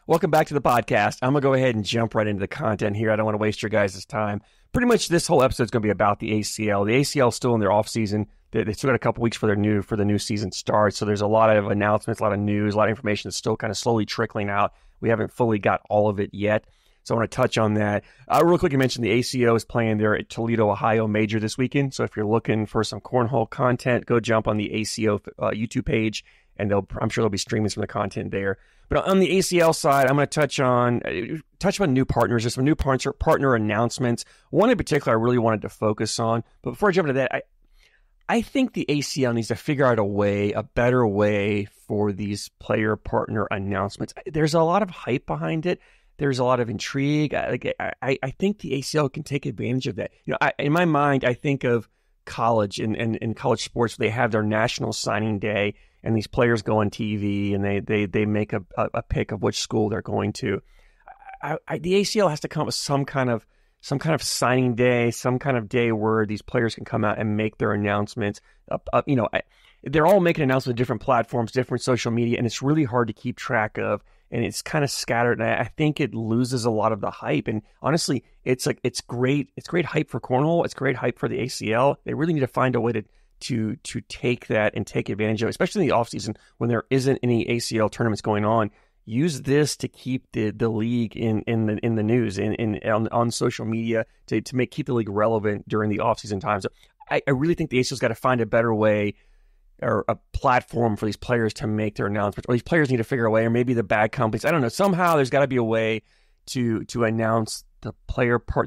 Welcome back to the podcast. I'm going to go ahead and jump right into the content here. I don't want to waste your guys' time. Pretty much this whole episode is going to be about the ACL. The ACL is still in their offseason. They still got a couple weeks for the new season starts. So there's a lot of announcements, a lot of news, a lot of information that's still kind of slowly trickling out. We haven't fully got all of it yet. So I want to touch on that. Real quick, you mentioned the ACO is playing there at Toledo, Ohio major this weekend. So if you're looking for some cornhole content, go jump on the ACO YouTube page, and I'm sure they'll be streaming some of the content there. But on the ACL side, I'm going to touch on new partners. There's some new partner announcements. One in particular I really wanted to focus on. But before I jump into that, I think the ACL needs to figure out a better way for these player partner announcements. There's a lot of hype behind it. There's a lot of intrigue. I think the ACL can take advantage of that. In my mind, I think of college and college sports. They have their national signing day, and these players go on TV and they make a pick of which school they're going to. The ACL has to come up with some kind of signing day, some kind of day where these players can come out and make their announcements. They're all making announcements on different platforms, different social media, and it's really hard to keep track of. And it's kind of scattered, and I think it loses a lot of the hype. And honestly, it's great. It's great hype for cornhole. It's great hype for the ACL. They really need to find a way to take that and take advantage of it, especially in the offseason when there isn't any ACL tournaments going on. Use this to keep the league in the news and on social media to keep the league relevant during the offseason times. So I really think the ACL's got to find a better way or a platform for these players to make their announcements, or these players need to figure a way, or maybe the bad companies. I don't know. Somehow there's got to be a way to announce the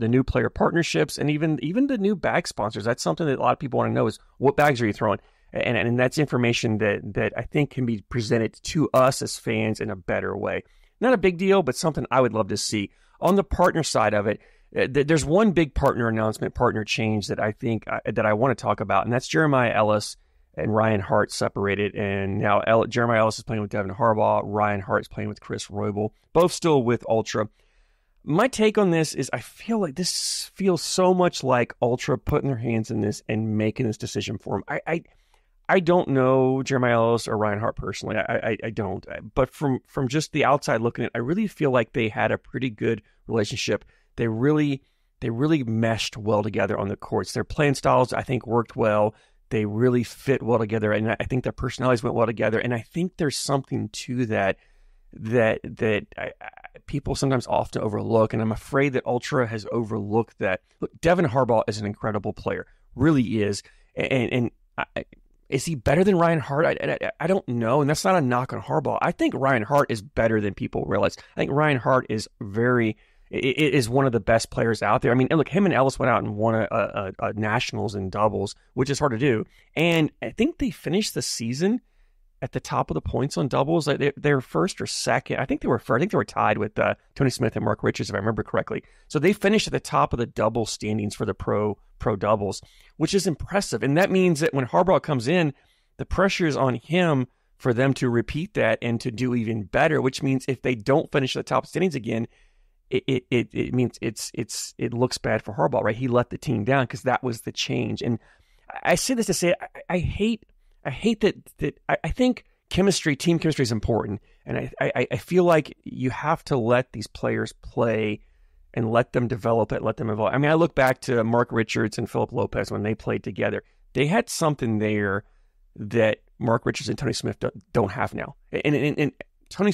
new player partnerships, and even the new bag sponsors. That's something that a lot of people want to know is what bags are you throwing? And that's information that I think can be presented to us as fans in a better way. Not a big deal, but something I would love to see. On the partner side of it, there's one big partner change that I think that I want to talk about, and that's Jeremiah Ellis and Ryan Hart separated. And now Jeremiah Ellis is playing with Devin Harbaugh. Ryan Hart is playing with Chris Roybal, both still with Ultra. My take on this is I feel like this feels so much like Ultra putting their hands in this and making this decision for him. I don't know Jeremiah Ellis or Ryan Hart personally. I don't. But from just the outside looking at it, I really feel like they had a pretty good relationship. They really meshed well together on the courts. Their playing styles, I think, worked well. They really fit well together, and I think their personalities went well together. And I think there's something to that people sometimes often overlook, and I'm afraid that Ultra has overlooked that. Look, Devin Harbaugh is an incredible player, really is, and is he better than Ryan Hart? I don't know, and that's not a knock on Harbaugh. I think Ryan Hart is better than people realize. I think Ryan Hart is one of the best players out there. I mean, look, him and Ellis went out and won a nationals in doubles, which is hard to do. And I think they finished the season at the top of the points on doubles. They were first or second. I think they were first. I think they were tied with Tony Smith and Mark Richards, if I remember correctly. So they finished at the top of the double standings for the pro doubles, which is impressive. And that means that when Harbaugh comes in, the pressure is on him for them to repeat that and to do even better, which means if they don't finish at the top standings again, it means it looks bad for Harbaugh, right? He let the team down because that was the change. And I say this to say I hate that. I think team chemistry is important, and I feel like you have to let these players play and let them develop it, let them evolve. I mean, I look back to Mark Richards and Philip Lopez when they played together. They had something there that Mark Richards and Tony Smith don't have now. And Tony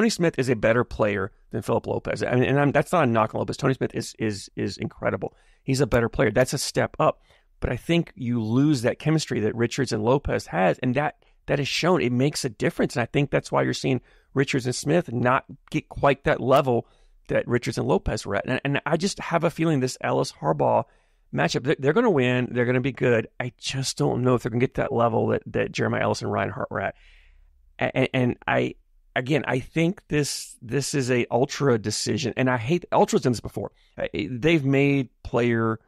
Smith is a better player than Philip Lopez. I mean, and that's not a knock on Lopez. Tony Smith is incredible. He's a better player. That's a step up. But I think you lose that chemistry that Richards and Lopez has, and that is shown. It makes a difference, and I think that's why you're seeing Richards and Smith not get quite that level that Richards and Lopez were at. And I just have a feeling this Ellis-Harbaugh matchup, they're going to win. They're going to be good. I just don't know if they're going to get that level that Jeremiah Ellis and Ryan Hart were at. And I think this is a Ultra decision, and I hate Ultra's done this before. They've made player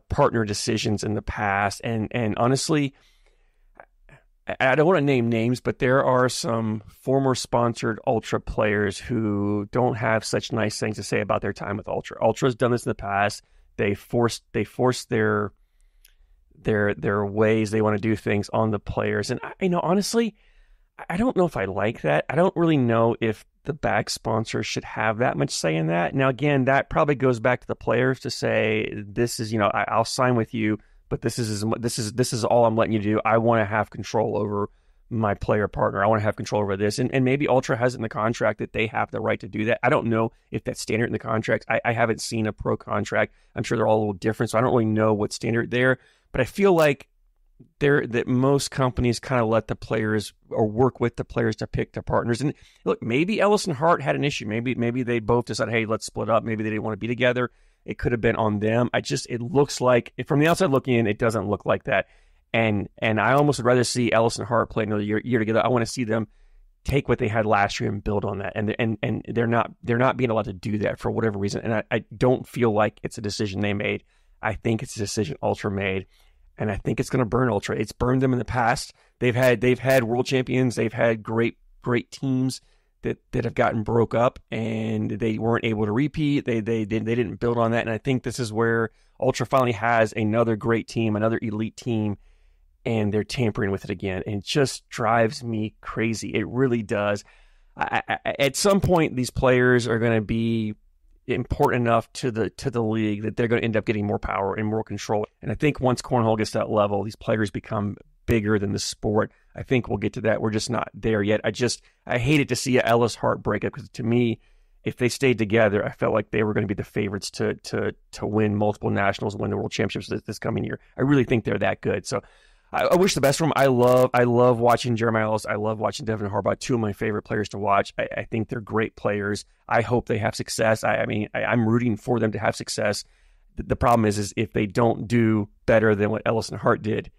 partner decisions in the past, and honestly, I don't want to name names, but there are some former sponsored Ultra players who don't have such nice things to say about their time with Ultra. Ultra's done this in the past. They force their ways they want to do things on the players, and honestly, I don't know if I like that. I don't really know if the bag sponsor should have that much say in that. Now, again, that probably goes back to the players to say, this is, I'll sign with you, but this is all I'm letting you do. I want to have control over my player partner. I want to have control over this. And maybe Ultra has it in the contract that they have the right to do that. I don't know if that's standard in the contract. I haven't seen a pro contract. I'm sure they're all a little different, so I don't really know what's standard there. But I feel like that most companies kind of let the players or work with the players to pick their partners. And look, maybe Ellis and Hart had an issue. Maybe they both decided, hey, let's split up. Maybe they didn't want to be together. It could have been on them. It looks like, from the outside looking in, it doesn't look like that. And I almost would rather see Ellis and Hart play another year together. I want to see them take what they had last year and build on that. And they're not being allowed to do that for whatever reason. And I don't feel like it's a decision they made. I think it's a decision Ultra made. And I think it's going to burn Ultra. It's burned them in the past. They've had world champions. They've had great teams that have gotten broke up, and they weren't able to repeat. They didn't build on that. And I think this is where Ultra finally has another great team, another elite team, and they're tampering with it again. And it just drives me crazy. It really does. At some point, these players are going to be important enough to the league that they're going to end up getting more power and more control. And I think once cornhole gets to that level, these players become bigger than the sport. I think we'll get to that. We're just not there yet. I hated to see a Ellis Hart breakup, because to me, if they stayed together, I felt like they were going to be the favorites to win multiple nationals, win the world championships this coming year. I really think they're that good. So I wish the best for them. I love watching Jeremiah Ellis. I love watching Devin Harbaugh, two of my favorite players to watch. I think they're great players. I hope they have success. I'm rooting for them to have success. The problem is if they don't do better than what Ellis and Hart did,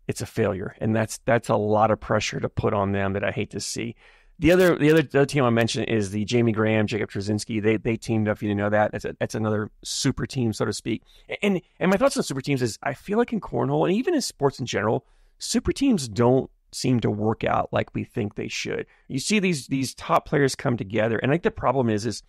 it's a failure. And that's a lot of pressure to put on them that I hate to see. The other team I mentioned is the Jamie Graham, Jacob Trzynski. They teamed up. You didn't know that. That's another super team, so to speak. And my thoughts on super teams is, I feel like in cornhole and even in sports in general, super teams don't seem to work out like we think they should. You see these top players come together, and I think the problem is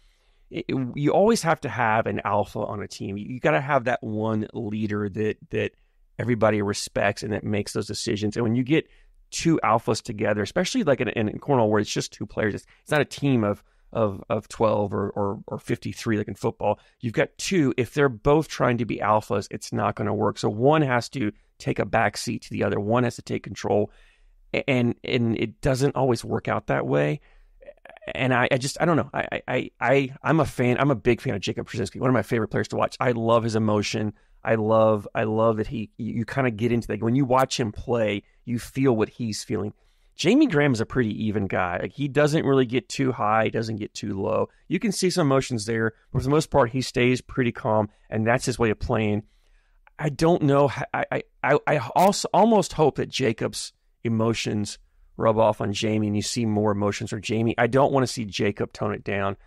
you always have to have an alpha on a team. You got to have that one leader that everybody respects and that makes those decisions. And when you get two alphas together, especially like in cornhole where it's just two players, it's not a team of 12 or 53 like in football. You've got two. If they're both trying to be alphas, it's not going to work. So one has to take a back seat to the other. One has to take control, and it doesn't always work out that way. And I don't know. I'm a fan. I'm a big fan of Jacob Trzynski, one of my favorite players to watch. I love his emotion. I love that you kind of get into that. When you watch him play, you feel what he's feeling. Jamie Graham is a pretty even guy. Like, he doesn't really get too high, doesn't get too low. You can see some emotions there, but for the most part, he stays pretty calm, and that's his way of playing. I don't know. I also almost hope that Jacob's emotions rub off on Jamie, and you see more emotions from Jamie. I don't want to see Jacob tone it down,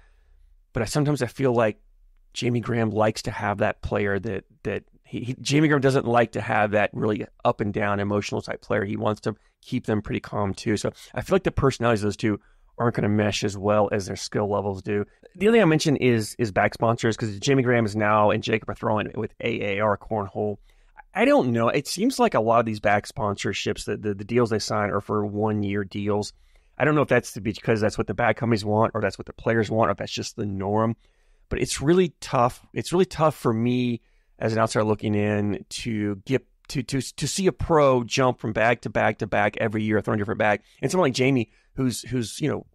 but sometimes I feel like Jamie Graham likes to have that player that Jamie Graham doesn't like to have that really up and down emotional type player. He wants to keep them pretty calm too. So I feel like the personalities of those two aren't going to mesh as well as their skill levels do. The other thing I mentioned is back sponsors, because Jamie Graham is now and Jacob are throwing with AAR Cornhole. I don't know. It seems like a lot of these back sponsorships, the deals they sign are for 1-year deals. I don't know if that's because that's what the bag companies want, or that's what the players want, or if that's just the norm. But it's really tough. It's really tough for me as an outsider looking in to get to see a pro jump from bag to bag to bag every year, throwing a different bag. And someone like Jamie, who's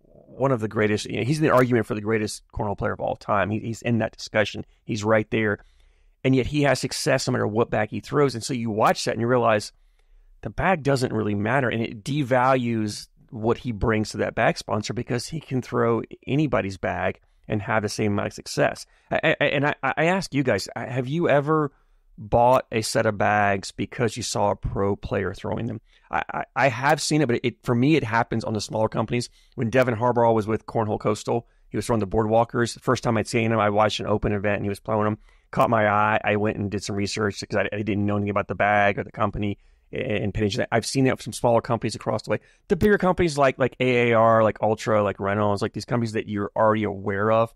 one of the greatest. He's in the argument for the greatest cornhole player of all time. He's in that discussion. He's right there, and yet he has success no matter what bag he throws. And so you watch that and you realize the bag doesn't really matter, and it devalues what he brings to that bag sponsor, because he can throw anybody's bag and have the same amount of success. I ask you guys, have you ever bought a set of bags because you saw a pro player throwing them? I have seen it, but for me, it happens on the smaller companies. When Devin Harbaugh was with Cornhole Coastal, he was throwing the Boardwalkers. The first time I'd seen him, I watched an open event and he was throwing them. Caught my eye. I went and did some research because I didn't know anything about the bag or the company and paid attention to that. I've seen it from smaller companies across the way. The bigger companies like AAR, like Ultra, like Reynolds, like these companies that you're already aware of,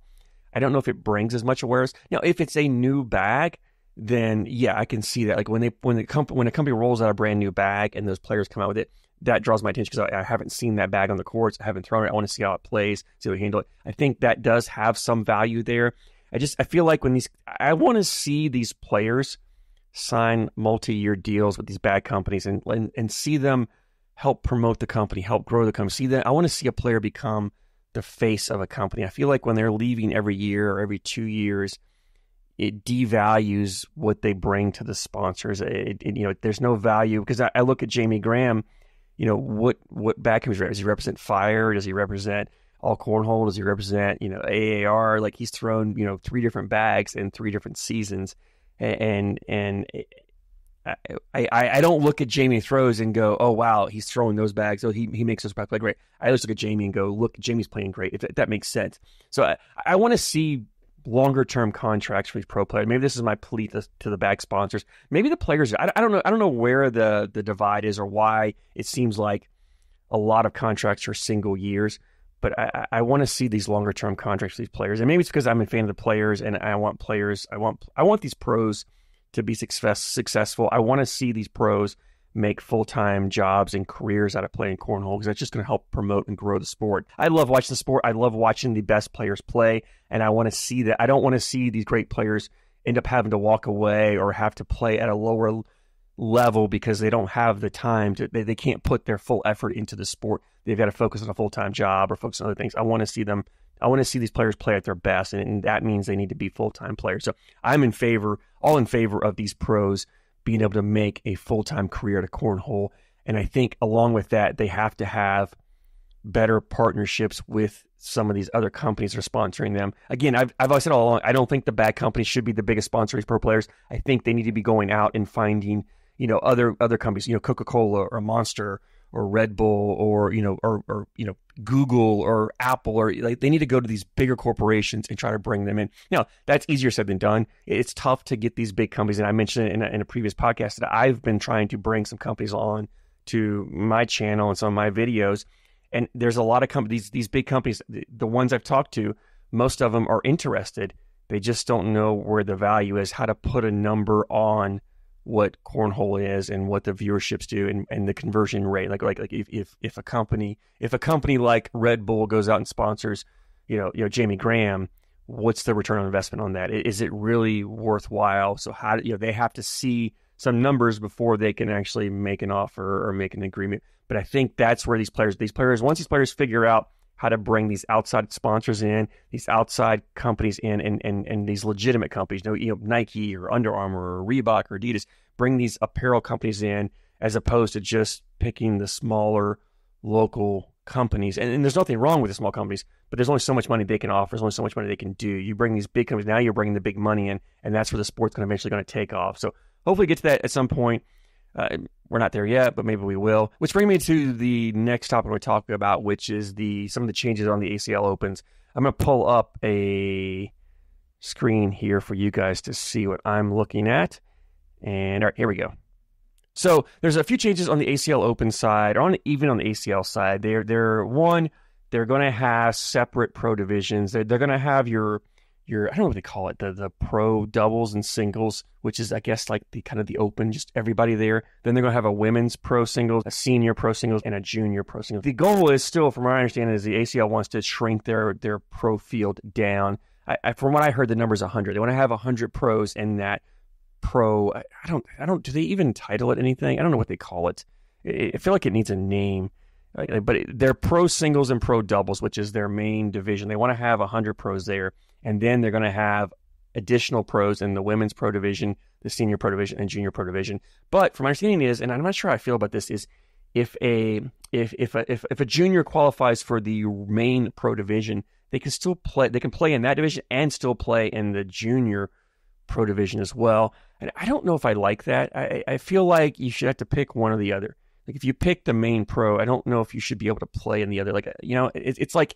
I don't know if it brings as much awareness. Now, if it's a new bag, then yeah, I can see that. Like when a company rolls out a brand new bag and those players come out with it, that draws my attention because I haven't seen that bag on the courts. I haven't thrown it. I want to see how it plays, see how we handle it. I think that does have some value there. I feel like I want to see these players sign multi-year deals with these bag companies and see them help promote the company, help grow the company. I want to see a player become the face of a company. I feel like when they're leaving every year or every 2 years, it devalues what they bring to the sponsors. There's no value because I look at Jamie Graham. What bag companies does he represent? Fire? Does he represent All Cornhole? Does he represent AAR? Like he's thrown 3 different bags in 3 different seasons, and I don't look at Jamie throws and go, oh wow, he's throwing those bags. Oh, he makes those bags play great. I just look at Jamie and go, look, Jamie's playing great. If that makes sense. So I want to see longer term contracts for these pro players. Maybe this is my plea to the bag sponsors. Maybe the players. I don't know. I don't know where the divide is or why it seems like a lot of contracts are single years. But I want to see these longer term contracts for these players. And maybe it's because I'm a fan of the players and I want players. I want these pros to be successful. I want to see these pros make full-time jobs and careers out of playing cornhole because that's just going to help promote and grow the sport. I love watching the sport. I love watching the best players play, and I want to see that. I don't want to see these great players end up having to walk away or have to play at a lower level because they don't have the time they can't put their full effort into the sport. They've got to focus on a full-time job or focus on other things. I want to see these players play at their best, and that means they need to be full-time players. So I'm all in favor of these pros being able to make a full-time career at cornhole. And I think along with that, they have to have better partnerships with some of these other companies that are sponsoring them. Again, I've always said all along, I don't think the bag companies should be the biggest sponsor of these pro players. I think they need to be going out and finding, other companies, Coca-Cola or Monster or Red Bull or Google or Apple, or like they need to go to these bigger corporations and try to bring them in. Now, that's easier said than done. It's tough to get these big companies. And I mentioned it in a previous podcast that I've been trying to bring some companies on to my channel and some of my videos. And there's a lot of companies, these big companies, the ones I've talked to, most of them are interested. They just don't know where the value is, how to put a number on what cornhole is and what the viewerships do and the conversion rate. Like if a company like Red Bull goes out and sponsors, Jamie Graham, what's the return on investment on that? Is it really worthwhile? So they have to see some numbers before they can actually make an offer or make an agreement. But I think that's where these players, once these players figure out how to bring these outside sponsors in, these outside companies in, and these legitimate companies, Nike or Under Armour or Reebok or Adidas, bring these apparel companies in as opposed to just picking the smaller local companies. And there's nothing wrong with the small companies, but there's only so much money they can offer. There's only so much money they can do. You bring these big companies, now you're bringing the big money in, and that's where the sport's eventually going to take off. So hopefully get to that at some point. We're not there yet, but maybe we will. Which brings me to the next topic we're talking about, which is some of the changes on the ACL Opens. I'm going to pull up a screen here for you guys to see what I'm looking at. And all right, here we go. So there's a few changes on the ACL Open side, or even on the ACL side. They're going to have separate pro divisions. They're going to have your I don't know what they call it, the pro doubles and singles, which is, I guess, like the kind of the open, just everybody there. Then they're going to have a women's pro singles, a senior pro singles, and a junior pro singles. The goal is still, from what I understand, is the ACL wants to shrink their pro field down. From what I heard, the number's 100. They want to have 100 pros in that pro. I don't. Do they even title it anything? I don't know what they call it. I feel like it needs a name. But they're pro singles and pro doubles, which is their main division. They want to have 100 pros there. And then they're going to have additional pros in the women's pro division, the senior pro division, and junior pro division. But from my understanding is, and I'm not sure how I feel about this, is if a junior qualifies for the main pro division, they can still play. They can play in that division and still play in the junior pro division as well. And I don't know if I like that. I feel like you should have to pick one or the other. Like if you pick the main pro, I don't know if you should be able to play in the other. Like it's like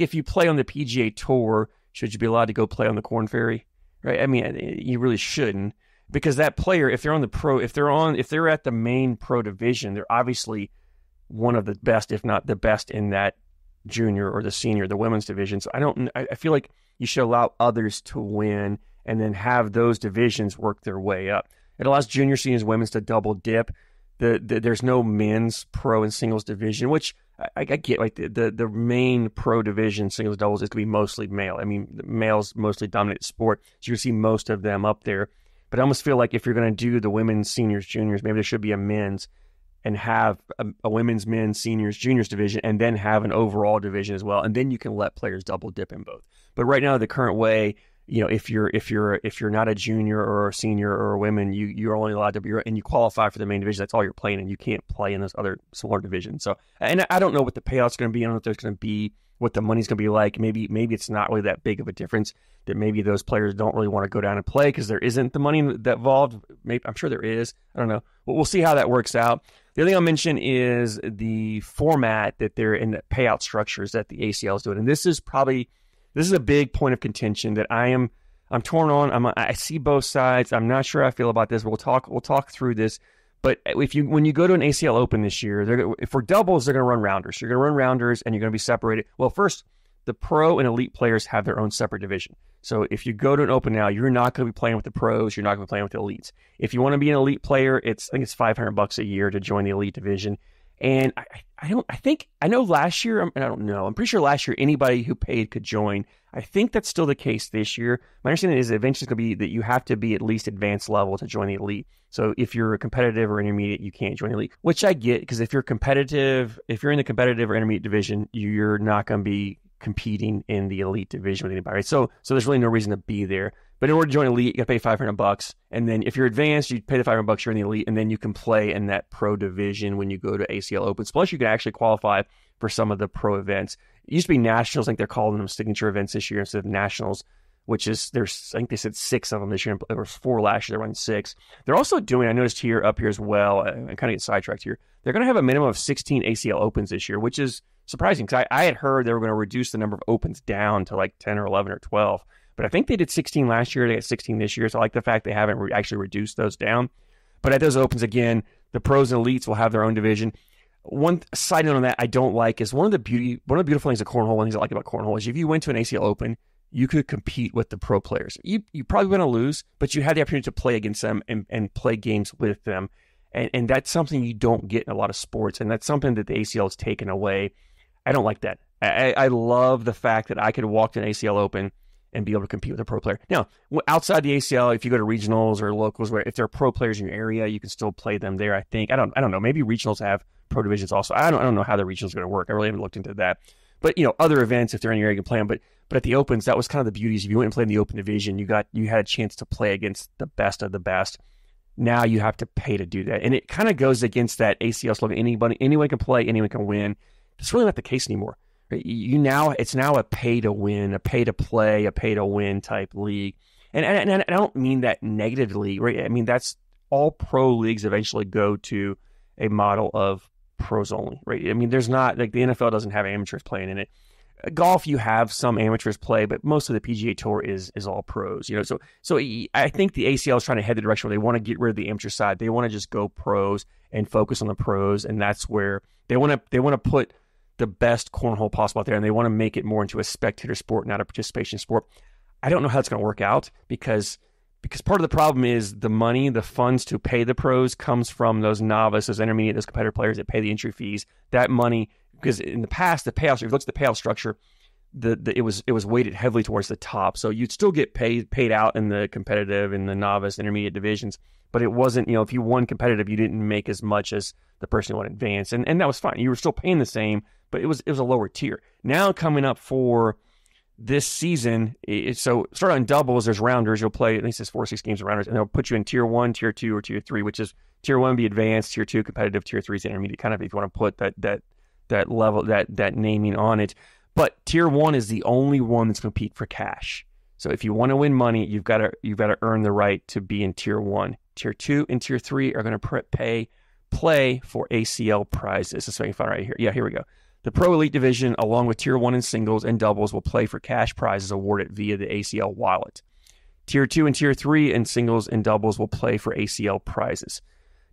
if you play on the PGA Tour. Should you be allowed to go play on the Korn Ferry? Right? I mean, you really shouldn't, because that player, if they're on the pro, if they're at the main pro division, they're obviously one of the best, if not the best, in that junior or the senior, the women's division. So I feel like you should allow others to win and then have those divisions work their way up. It allows junior, seniors, women's to double dip. there's no men's pro and singles division, which I get. Like the main pro division, singles doubles, is going to be mostly male. I mean, the males mostly dominate the sport, so you see most of them up there. But I almost feel like if you're going to do the women's, seniors, juniors, maybe there should be a men's and have a women's, men's, seniors, juniors division, and then have an overall division as well, and then you can let players double dip in both. But right now, the current way, if you're not a junior or a senior or a women, you're only allowed to be, and you qualify for the main division. That's all you're playing, and you can't play in those other smaller divisions. So, and I don't know what the payout's going to be. I don't know if there's going to be what the money's going to be like. Maybe it's not really that big of a difference. That maybe those players don't really want to go down and play because there isn't the money that involved. Maybe I'm sure there is. I don't know. But we'll see how that works out. The other thing I'll mention is the format that they're in, the payout structures that the ACL is doing, and this is a big point of contention that I'm torn on. I see both sides. I'm not sure how I feel about this. We'll talk through this. But when you go to an ACL Open this year, for doubles, they're going to run rounders. You're going to run rounders, and you're going to be separated. Well, first, the pro and elite players have their own separate division. So if you go to an Open now, you're not going to be playing with the pros. You're not going to be playing with the elites. If you want to be an elite player, I think it's $500 a year to join the elite division. And I know last year, I don't know. I'm pretty sure last year anybody who paid could join. I think that's still the case this year. My understanding is eventually it's going to be that you have to be at least advanced level to join the elite. So if you're a competitive or intermediate, you can't join the elite, which I get, because if you're in the competitive or intermediate division, you're not going to be competing in the elite division with anybody, right? So there's really no reason to be there. But in order to join elite, you got to pay $500, and then if you're advanced, you pay the $500. You're in the elite, and then you can play in that pro division when you go to ACL Opens. Plus, you can actually qualify for some of the pro events. It used to be nationals. I think they're calling them signature events this year instead of nationals, which is I think they said 6 of them this year. There was 4 last year. They're running 6. They're also doing, I noticed up here as well. I kind of get sidetracked here. They're going to have a minimum of 16 ACL Opens this year, which is surprising because I had heard they were going to reduce the number of Opens down to like 10 or 11 or 12. But I think they did 16 last year. They got 16 this year. So I like the fact they haven't actually reduced those down. But at those Opens, again, the pros and elites will have their own division. One side note on that I don't like is one of the beautiful things of cornhole, and things I like about cornhole is if you went to an ACL Open, you could compete with the pro players. You probably going to lose, but you had the opportunity to play against them and play games with them. And that's something you don't get in a lot of sports. And that's something that the ACL has taken away. I don't like that. I love the fact that I could walk to an ACL Open and be able to compete with a pro player. Now, outside the ACL, if you go to regionals or locals, where if there are pro players in your area, you can still play them there. I think I don't know. Maybe regionals have pro divisions also. I don't know how the regionals are going to work. I really haven't looked into that. But other events, if they're in your area, you can play them. But at the Opens, that was kind of the beauty. If you went and played in the Open division, you had a chance to play against the best of the best. Now you have to pay to do that, and it kind of goes against that ACL slogan. Anyone can play, anyone can win. It's really not the case anymore. It's now a pay to win, a pay to play, a pay to win type league. And I don't mean that negatively, right? I mean, that's all pro leagues eventually go to a model of pros only, right? I mean, there's not, like, the NFL doesn't have amateurs playing in it. Golf, you have some amateurs play, but most of the PGA Tour is all pros, So I think the ACL is trying to head the direction where they want to get rid of the amateur side. They want to just go pros and focus on the pros, and that's where they want to put the best cornhole possible out there, and they want to make it more into a spectator sport, not a participation sport. I don't know how it's going to work out because part of the problem is the money, the funds to pay the pros comes from those novice, those intermediate, those competitive players that pay the entry fees. That money, because in the past, the payout, if you look at the payout structure, it was weighted heavily towards the top. So you'd still get paid out in the competitive and the novice, intermediate divisions, but it wasn't, if you won competitive, you didn't make as much as the person who won advanced, and that was fine. You were still paying the same, but it was a lower tier. Now coming up for this season, so start on doubles, there's rounders. You'll play at least 4 or 6 games of rounders, and they'll put you in tier 1, tier 2, or tier 3, which is tier 1 be advanced, tier 2 competitive, tier 3 is intermediate, kind of if you want to put that level, that naming on it. But tier 1 is the only one that's compete for cash. So if you want to win money, you've got to earn the right to be in tier 1. Tier 2 and tier 3 are going to play for ACL prizes. That's what you find right here. Yeah, here we go. The Pro Elite Division, along with Tier 1 in singles and doubles, will play for cash prizes awarded via the ACL wallet. Tier 2 and Tier 3 in singles and doubles will play for ACL prizes.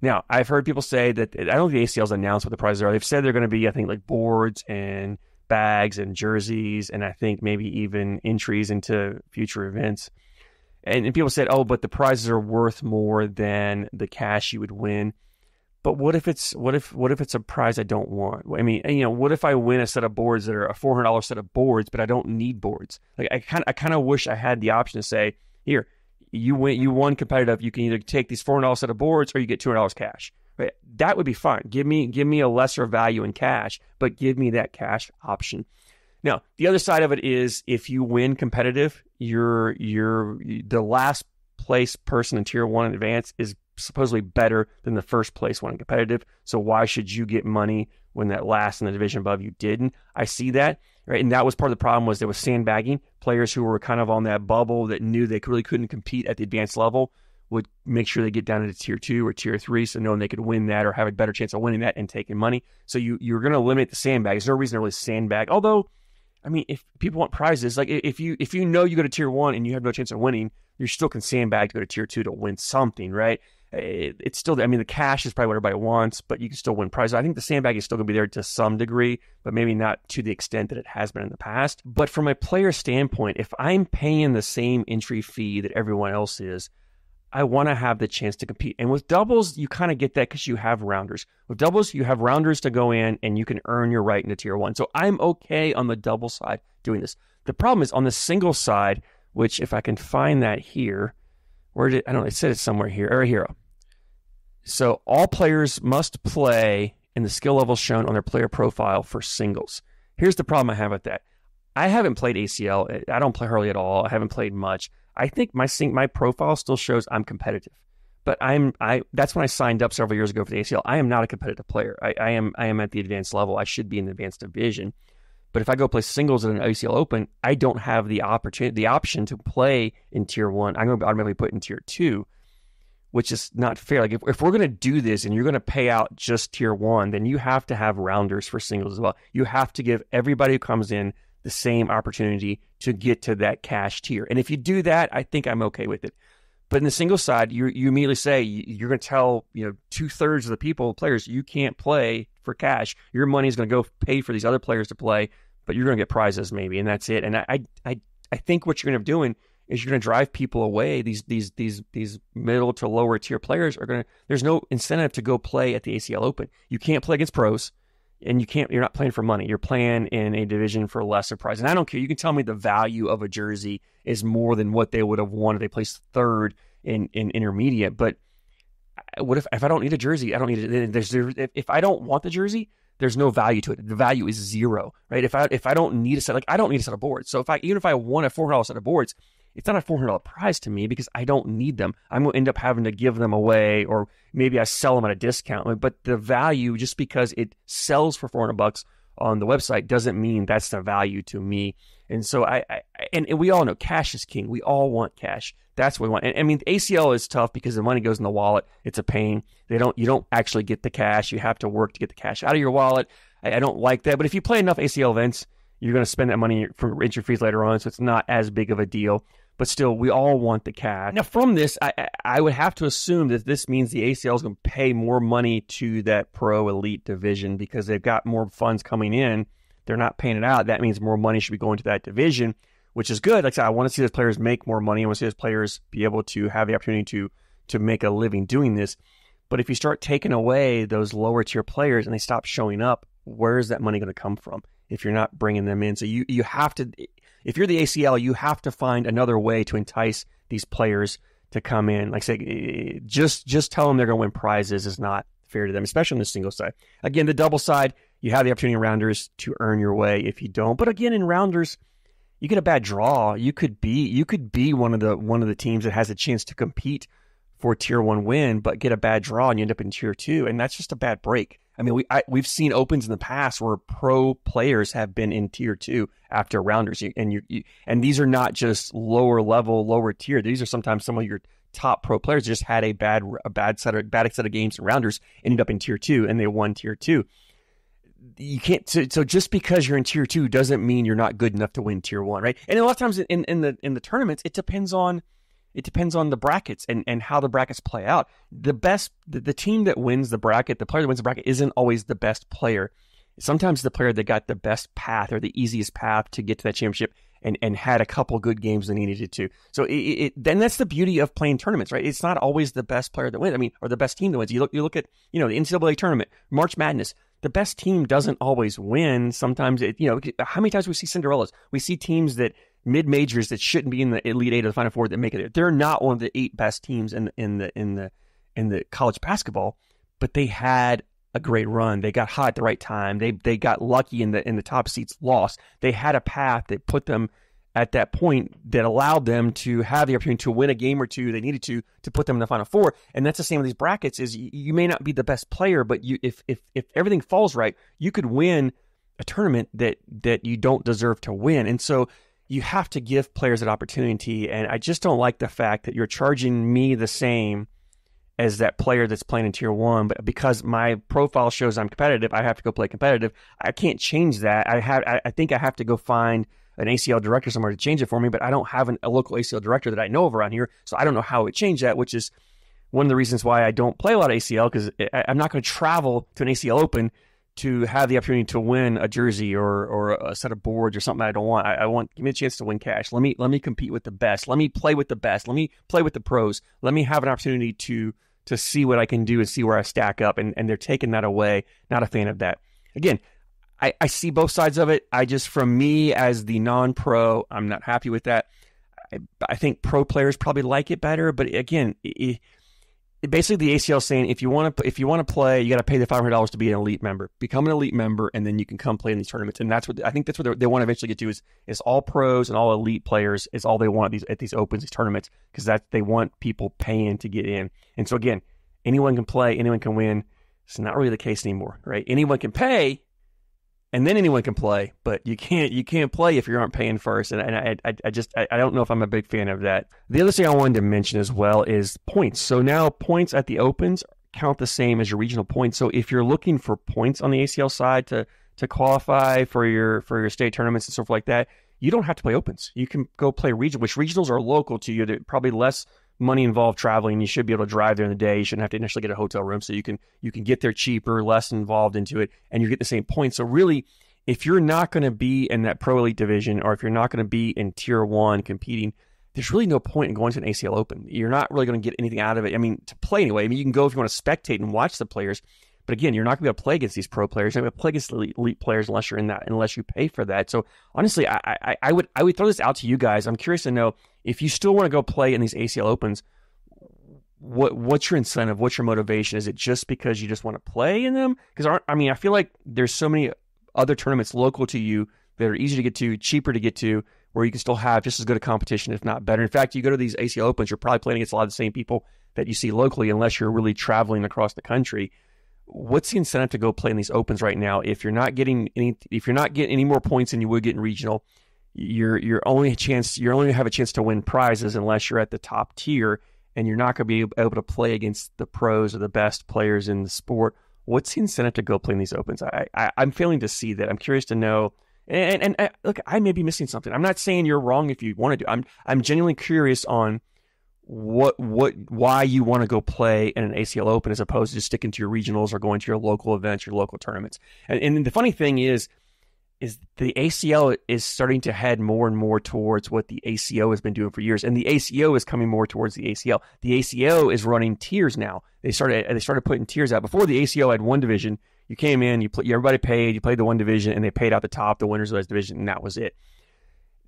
Now, I've heard people say that, I don't think the ACL's announced what the prizes are. They've said they're going to be, I think, like boards and bags and jerseys, and I think maybe even entries into future events. And people said, but the prizes are worth more than the cash you would win. But what if it's a prize I don't want? I mean, what if I win a set of boards that are a $400 set of boards, but I don't need boards? Like I kind of wish I had the option to say, here, you won competitive. You can either take these $400 set of boards or you get $200 cash. Right? That would be fine. Give me a lesser value in cash, but give me that cash option. Now, the other side of it is if you win competitive, you're the last place person in tier 1 in advance is supposedly better than the first place one in competitive. So why should you get money when that last in the division above you didn't? I see that, right? And that was part of the problem, was there was sandbagging. Players who were kind of on that bubble that knew they really couldn't compete at the advanced level would make sure they get down into tier 2 or tier 3, so knowing they could win that or have a better chance of winning that and taking money. So you're going to eliminate the sandbag. There's no reason to really sandbag. Although, I mean, if people want prizes, like if you know you go to tier 1 and you have no chance of winning, you still can sandbag to go to tier 2 to win something, right? It's still, I mean, the cash is probably what everybody wants, but you can still win prizes. I think the sandbag is still going to be there to some degree, but maybe not to the extent that it has been in the past. But from a player standpoint, if I'm paying the same entry fee that everyone else is, I want to have the chance to compete. And with doubles, you kind of get that because you have rounders. With doubles, you have rounders to go in and you can earn your right into tier 1. So I'm okay on the double side doing this. The problem is on the single side, which if I can find that here, I don't know, it said it somewhere here, or here. So all players must play in the skill level shown on their player profile for singles. Here's the problem I have with that. I haven't played ACL. I don't play hardly at all. I haven't played much. I think my profile still shows I'm competitive, but that's when I signed up several years ago for the ACL. I am not a competitive player. I am at the advanced level. I should be in the advanced division. But if I go play singles at an ACL Open, I don't have the option to play in tier 1. I'm going to be automatically put in tier 2, which is not fair. Like if we're going to do this and you're going to pay out just tier 1, then you have to have rounders for singles as well. You have to give everybody who comes in the same opportunity to get to that cash tier. And if you do that, I think I'm okay with it. But in the single side, you immediately say you're going to tell 2/3 of the players, you can't play for cash. Your money is going to go pay for these other players to play, but you're going to get prizes maybe, and that's it. And I think what you're going to be doing is you're going to drive people away. These middle to lower tier players there's no incentive to go play at the ACL Open. You can't play against pros. And you're not playing for money. You're playing in a division for lesser prize. And I don't care. You can tell me the value of a jersey is more than what they would have won if they placed third in intermediate. But what if I don't need a jersey? I don't need it. If I don't want the jersey, there's no value to it. The value is zero, right? If I don't need a set, I don't need a set of boards. So even if I won a $400 set of boards, it's not a $400 prize to me because I don't need them. I'm going to end up having to give them away, or maybe I sell them at a discount. But the value, just because it sells for $400 on the website, doesn't mean that's the value to me. And so and we all know cash is king. We all want cash. That's what we want. And I mean, ACL is tough because the money goes in the wallet. It's a pain. You don't actually get the cash. You have to work to get the cash out of your wallet. I don't like that. But if you play enough ACL events, you're going to spend that money for entry fees later on. So it's not as big of a deal. But still, we all want the cash. Now, from this, I would have to assume that this means the ACL is going to pay more money to that pro elite division because they've got more funds coming in. They're not paying it out. That means more money should be going to that division, which is good. Like I said, I want to see those players make more money. I want to see those players be able to have the opportunity to make a living doing this. But if you start taking away those lower tier players and they stop showing up, where is that money going to come from if you're not bringing them in? So you have to... If you're the ACL, you have to find another way to entice these players to come in. Like I say, just tell them they're going to win prizes is not fair to them, especially on the single side. Again, the double side, you have the opportunity in rounders to earn your way if you don't. But again, in rounders, you get a bad draw. You could be one of the teams that has a chance to compete for tier 1 win, but get a bad draw and you end up in tier 2, and that's just a bad break. I mean, we've seen opens in the past where pro players have been in tier 2 after rounders, and these are not just lower tier. These are sometimes some of your top pro players just had a bad set of games in rounders, ended up in tier 2, and they won tier 2. You can't. So just because you're in tier 2 doesn't mean you're not good enough to win tier 1, right? And a lot of times in the tournaments, it depends on the brackets and how the brackets play out. The team that wins the bracket, the player that wins the bracket isn't always the best player. Sometimes the player that got the best path or the easiest path to get to that championship and had a couple good games they needed to. So then that's the beauty of playing tournaments, right? It's not always the best player that wins. I mean, or the best team that wins. You look at, the NCAA tournament, March Madness. The best team doesn't always win. Sometimes how many times we see Cinderellas? We see teams that mid-majors that shouldn't be in the Elite Eight or the Final Four that make it there. They're not one of the 8 best teams in the college basketball, but they had a great run. They got hot at the right time. They got lucky in the top seats, lost. They had a path that put them at that point that allowed them to have the opportunity to win a game or two they needed to put them in the Final Four. And that's the same with these brackets, is you may not be the best player, but if everything falls right, you could win a tournament that you don't deserve to win. And so you have to give players that opportunity. And I just don't like the fact that you're charging me the same as that player that's playing in Tier 1, but because my profile shows I'm competitive, I have to go play competitive. I can't change that. I think I have to go find an ACL director somewhere to change it for me, but I don't have a local ACL director that I know of around here, so I don't know how it would change that, which is one of the reasons why I don't play a lot of ACL, because I'm not going to travel to an ACL Open to have the opportunity to win a jersey or a set of boards or something I don't want. I want, give me a chance to win cash. Let me compete with the best. Let me play with the best. Let me play with the pros. Let me have an opportunity to see what I can do and see where I stack up. And they're taking that away. Not a fan of that. Again, I see both sides of it. From me as the non-pro, I'm not happy with that. I think pro players probably like it better. But again, basically the ACL is saying if you want to play, you got to pay the $500 to be an elite member. Become an elite member, and then you can come play in these tournaments. And that's what they want to eventually get to, is all pros and all elite players is all they want at these opens, these tournaments, because they want people paying to get in. And so again, anyone can play, anyone can win. It's not really the case anymore, right? Anyone can pay, and then anyone can play, but you can't play if you aren't paying first. And I don't know if I'm a big fan of that. The other thing I wanted to mention as well is points. So now points at the Opens count the same as your regional points. So if you're looking for points on the ACL side to qualify for your state tournaments and stuff like that, you don't have to play Opens. You can go play regional, which regionals are local to you. They're probably less money involved traveling. You should be able to drive there in the day. You shouldn't have to initially get a hotel room, so you can get there cheaper, less involved into it, and you get the same points. So really, if you're not going to be in that pro elite division, or if you're not going to be in Tier 1 competing, there's really no point in going to an ACL Open. You're not really going to get anything out of it. I mean, to play anyway. I mean, you can go if you want to spectate and watch the players, but again, you're not going to be able to play against these pro players. You're not going to play against the elite players unless you're in that, unless you pay for that. So honestly, I would throw this out to you guys. I'm curious to know if you still want to go play in these ACL Opens. What's your incentive? What's your motivation? Is it just because you just want to play in them? Because I feel like there's so many other tournaments local to you that are easy to get to, cheaper to get to, where you can still have just as good a competition, if not better. In fact, you go to these ACL Opens, you're probably playing against a lot of the same people that you see locally, unless you're really traveling across the country. What's the incentive to go play in these Opens right now? If you're not getting any more points than you would get in regional, you're only have a chance to win prizes unless you're at the top tier, and you're not going to be able to play against the pros or the best players in the sport. What's the incentive to go play in these Opens? I'm failing to see that. I'm curious to know. And look, I may be missing something. I'm not saying you're wrong if you want to do. I'm genuinely curious on why you want to go play in an ACL Open as opposed to just sticking to your regionals or going to your local events, your local tournaments. And the funny thing is the ACL is starting to head more and more towards what the ACO has been doing for years, and the ACO is coming more towards the ACL. The ACO is running tiers now. They started putting tiers out. Before, the ACO had one division. You came in, everybody paid, you played the one division, and they paid out the top, the winners of that division, and that was it.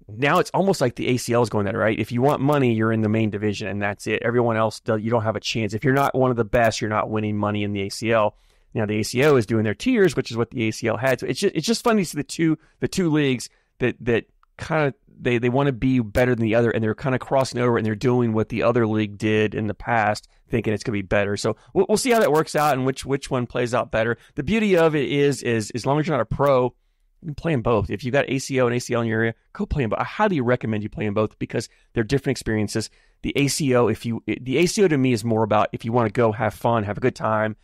Now it's almost like the ACL is going that, right? If you want money, you're in the main division, and that's it. Everyone else, you don't have a chance. If you're not one of the best, you're not winning money in the ACL. Now the ACO is doing their tiers, which is what the ACL had. So it's just fun to see the two leagues that kind of they want to be better than the other, and they're kind of crossing over, and they're doing what the other league did in the past, thinking it's going to be better. So we'll see how that works out and which one plays out better. The beauty of it is as long as you're not a pro, you can play in both. If you've got ACO and ACL in your area, go play in both. I highly recommend you play in both because they're different experiences. The ACO to me is more about if you want to go have fun, have a good time.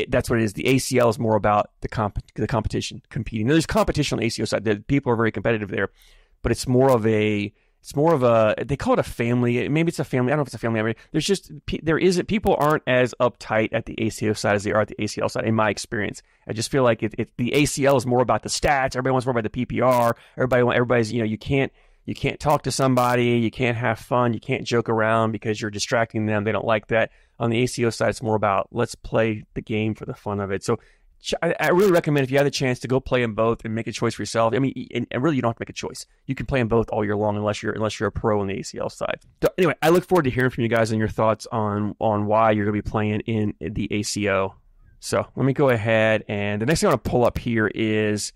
That's what it is. The ACL is more about the competition, competing. There's competition on the ACO side. The people are very competitive there, but it's more of a they call it a family. Maybe it's a family. I don't know if it's a family. I mean, people aren't as uptight at the ACO side as they are at the ACL side, in my experience. I just feel like the ACL is more about the stats. Everybody wants more about the PPR. Everybody's, you can't You can't talk to somebody. You can't have fun. You can't joke around because you're distracting them. They don't like that. On the ACO side, it's more about let's play the game for the fun of it. So I really recommend if you have the chance to go play them both and make a choice for yourself. I mean, and really you don't have to make a choice. You can play them both all year long unless you're a pro on the ACL side. So anyway, I look forward to hearing from you guys and your thoughts on why you're going to be playing in the ACO. So let me go ahead, and the next thing I want to pull up here is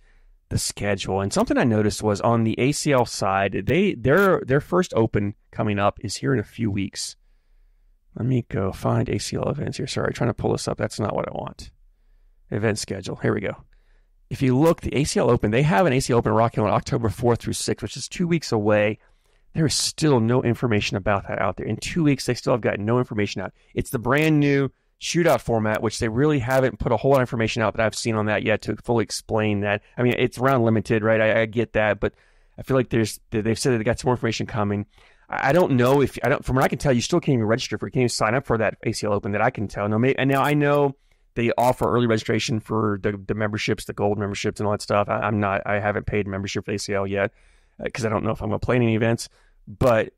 the schedule. And something I noticed was on the ACL side, their first open coming up is here in a few weeks. Let me go find ACL events here. Sorry, trying to pull this up. That's not what I want. Event schedule. Here we go. If you look, the ACL Open, they have an ACL Open Rock Hill on October 4th through 6th, which is 2 weeks away. There is still no information about that out there. In 2 weeks, they still have got no information out. It's the brand new shootout format, which they really haven't put a whole lot of information out that I've seen on that yet to fully explain that. I mean, it's round limited, right? I get that, but I feel like they've said that they got some more information coming. I don't know if from what I can tell, you still can't even register for it. You can't even sign up for that ACL Open that I can tell. And now I know they offer early registration for the memberships, the gold memberships and all that stuff. I haven't paid membership for ACL yet because I don't know if I'm going to play any events, but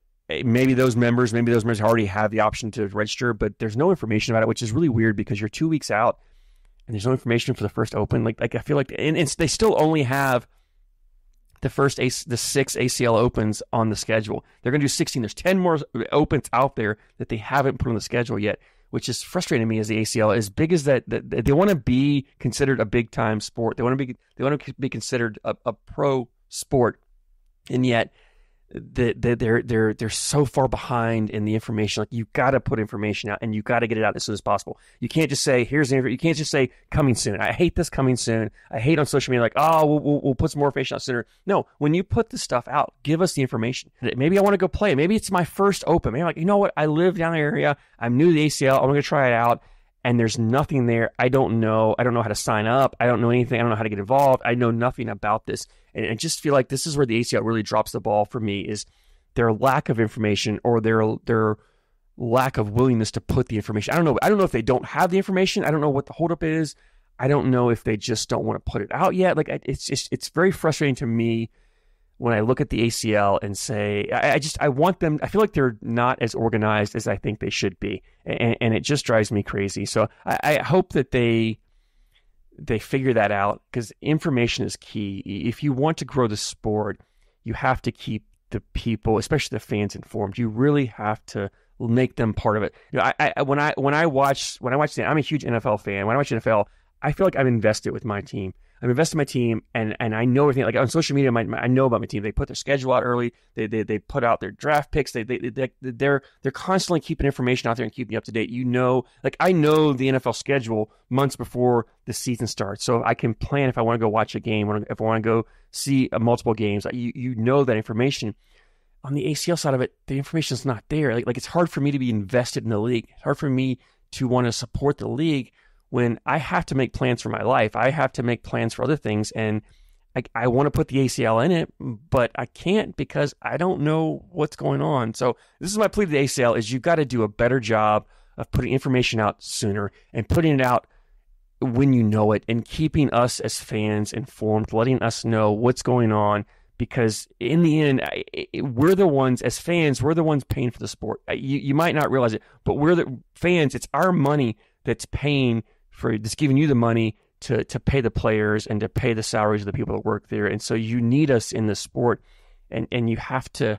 maybe those members already have the option to register, but there's no information about it, which is really weird because you're 2 weeks out and there's no information for the first open. Like I feel like, and they still only have the 6 ACL opens on the schedule. They're going to do 16. There's 10 more opens out there that they haven't put on the schedule yet, which is frustrating to me as the ACL. As big as that they want to be considered a big time sport. They want to be considered a pro sport, and yet they're so far behind in the information. Like, you got to put information out, and you got to get it out as soon as possible. You can't just say you can't just say coming soon. I hate this coming soon. I hate on social media like, oh, we'll put some more information out sooner. No, when you put this stuff out, give us the information. Maybe I want to go play. Maybe it's my first open. Maybe I'm like, you know what? I live down the area. I'm new to the ACL. I'm going to try it out. And there's nothing there. I don't know how to sign up. I don't know anything. I don't know how to get involved. I know nothing about this. And I just feel like this is where the ACL really drops the ball for me, is their lack of information or their lack of willingness to put the information. I don't know if they don't have the information. I don't know what the holdup is. I don't know if they just don't want to put it out yet. Like, it's very frustrating to me when I look at the ACL and say, I want them, I feel like they're not as organized as I think they should be. And it just drives me crazy. So I hope that they figure that out, because information is key. If you want to grow the sport, you have to keep the people, especially the fans, informed. You really have to make them part of it. You know, when I watch, I'm a huge NFL fan. When I watch NFL, I feel like I'm invested with my team. I'm invested in my team, and I know everything. Like on social media, I know about my team. They put their schedule out early. They put out their draft picks. They're constantly keeping information out there and keeping you up to date. You know, like I know the NFL schedule months before the season starts, so I can plan if I want to go watch a game, or if I want to go see multiple games. You know that information. On the ACL side of it, the information is not there. Like it's hard for me to be invested in the league. It's hard for me to want to support the league when I have to make plans for my life. I have to make plans for other things, and I want to put the ACL in it, but I can't because I don't know what's going on. So this is my plea to the ACL, is you've got to do a better job of putting information out sooner and putting it out when you know it, and keeping us as fans informed, letting us know what's going on, because in the end, we're the ones, as fans, we're the ones paying for the sport. You might not realize it, but we're the fans. It's our money that's paying for, that's giving you the money to pay the players and to pay the salaries of the people that work there. And so you need us in the sport, and you have to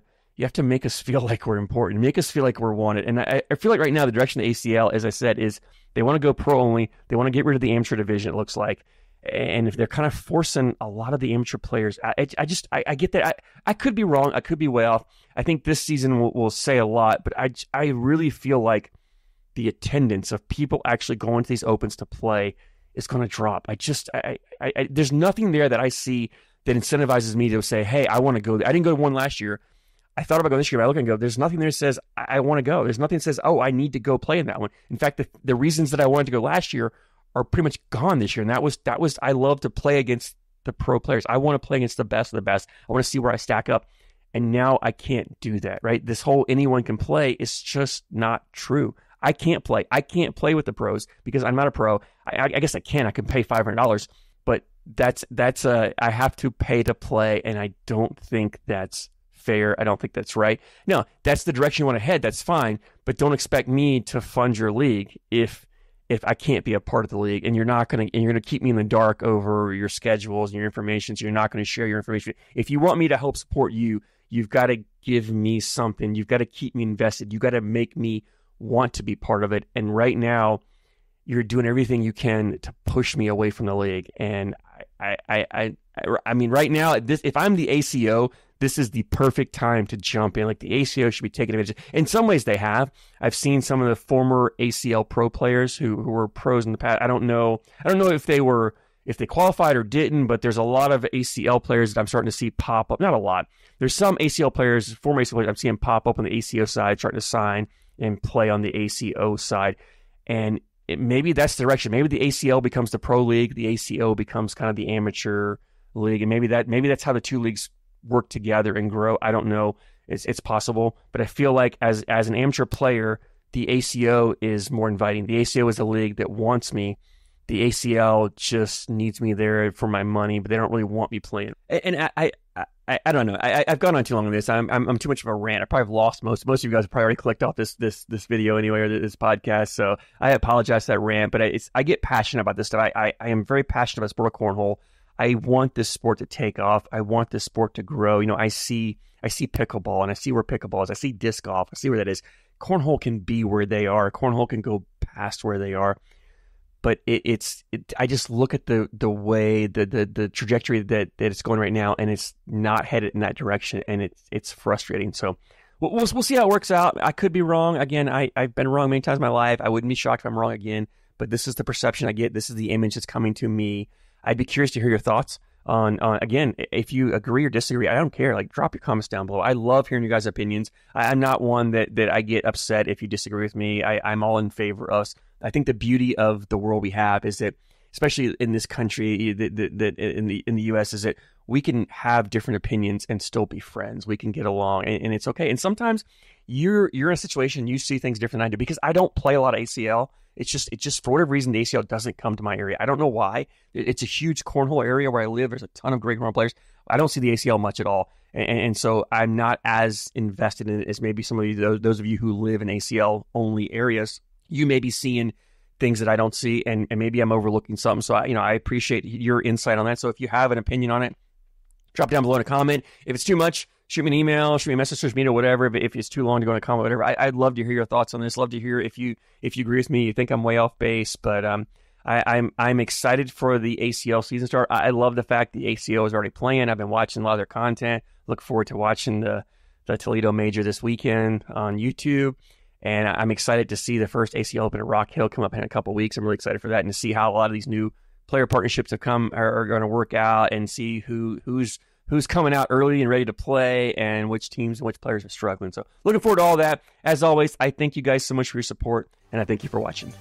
make us feel like we're important, make us feel like we're wanted. And I feel like right now the direction of the ACL, as I said, is they want to go pro only. They want to get rid of the amateur division, it looks like. And if they're kind of forcing a lot of the amateur players, I get that. I could be wrong. I could be way off. I think this season will say a lot, but I really feel like the attendance of people actually going to these opens to play is going to drop. There's nothing there that I see that incentivizes me to say, hey, I want to go. I didn't go to one last year. I thought about going this year, but I look and go, there's nothing there that says I want to go. There's nothing that says, oh, I need to go play in that one. In fact, the reasons that I wanted to go last year are pretty much gone this year. And that was I love to play against the pro players. I want to play against the best of the best. I want to see where I stack up. And now I can't do that, right? This whole anyone can play is just not true. I can't play. I can't play with the pros because I'm not a pro. I guess I can. I can pay $500, but that's I have to pay to play, and I don't think that's fair. I don't think that's right. No, that's the direction you want to head. That's fine, but don't expect me to fund your league if I can't be a part of the league, and you're going to keep me in the dark over your schedules and your information. So you're not going to share your information. If you want me to help support you, you've got to give me something. You've got to keep me invested. You've got to make me want to be part of it. And right now, you're doing everything you can to push me away from the league. And I mean, right now, if I'm the ACO, this is the perfect time to jump in. Like, the ACO should be taking advantage. In some ways, they have. I've seen some of the former ACL pro players who were pros in the past. I don't know if they qualified or didn't, but there's a lot of ACL players that I'm starting to see pop up. Not a lot. There's some ACL players, former ACL players, I'm seeing pop up on the ACO side, starting to sign and play on the ACO side. And maybe that's the direction. Maybe the ACL becomes the pro league. The ACO becomes kind of the amateur league. And maybe that's how the two leagues work together and grow. I don't know. It's possible. But I feel like as an amateur player, the ACO is more inviting. The ACO is a league that wants me. The ACL just needs me there for my money, but they don't really want me playing. And I don't know. I've gone on too long on this. I'm too much of a rant. I probably have lost most of you guys have probably already clicked off this video anyway, or this podcast. So I apologize for that rant, but I get passionate about this stuff. I am very passionate about sport of cornhole. I want this sport to take off. I want this sport to grow. You know, I see pickleball, and I see where pickleball is. I see disc golf. I see where that is. Cornhole can be where they are. Cornhole can go past where they are. But I just look at the way the trajectory that it's going right now, and it's not headed in that direction, and it's frustrating. So we'll see how it works out. I could be wrong. Again, I've been wrong many times in my life. I wouldn't be shocked if I'm wrong again. But this is the perception I get. This is the image that's coming to me. I'd be curious to hear your thoughts on again, if you agree or disagree. I don't care. Like, drop your comments down below. I love hearing your guys' opinions. I'm not one that I get upset if you disagree with me. I'm all in favor of us. I think the beauty of the world we have is that, especially in this country, that in the U.S., is that we can have different opinions and still be friends. We can get along, and it's okay. And sometimes you're in a situation, you see things different than I do, because I don't play a lot of ACL. It's just for whatever reason, the ACL doesn't come to my area. I don't know why. It's a huge cornhole area where I live. There's a ton of great cornhole players. I don't see the ACL much at all. And so I'm not as invested in it as maybe some of those of you who live in ACL-only areas. You may be seeing things that I don't see, and maybe I'm overlooking something. So I appreciate your insight on that. So if you have an opinion on it, drop it down below in a comment. If it's too much, shoot me an email, shoot me a message, social media, whatever. If it's too long to go in a comment, whatever, I'd love to hear your thoughts on this. Love to hear if you agree with me, you think I'm way off base. But I'm excited for the ACL season start. I love the fact the ACO is already playing. I've been watching a lot of their content. Look forward to watching the Toledo Major this weekend on YouTube. And I'm excited to see the first ACL Open at Rock Hill come up in a couple of weeks. I'm really excited for that, and to see how a lot of these new player partnerships are going to work out, and see who's coming out early and ready to play, and which teams and which players are struggling. So looking forward to all that. As always, I thank you guys so much for your support, and I thank you for watching.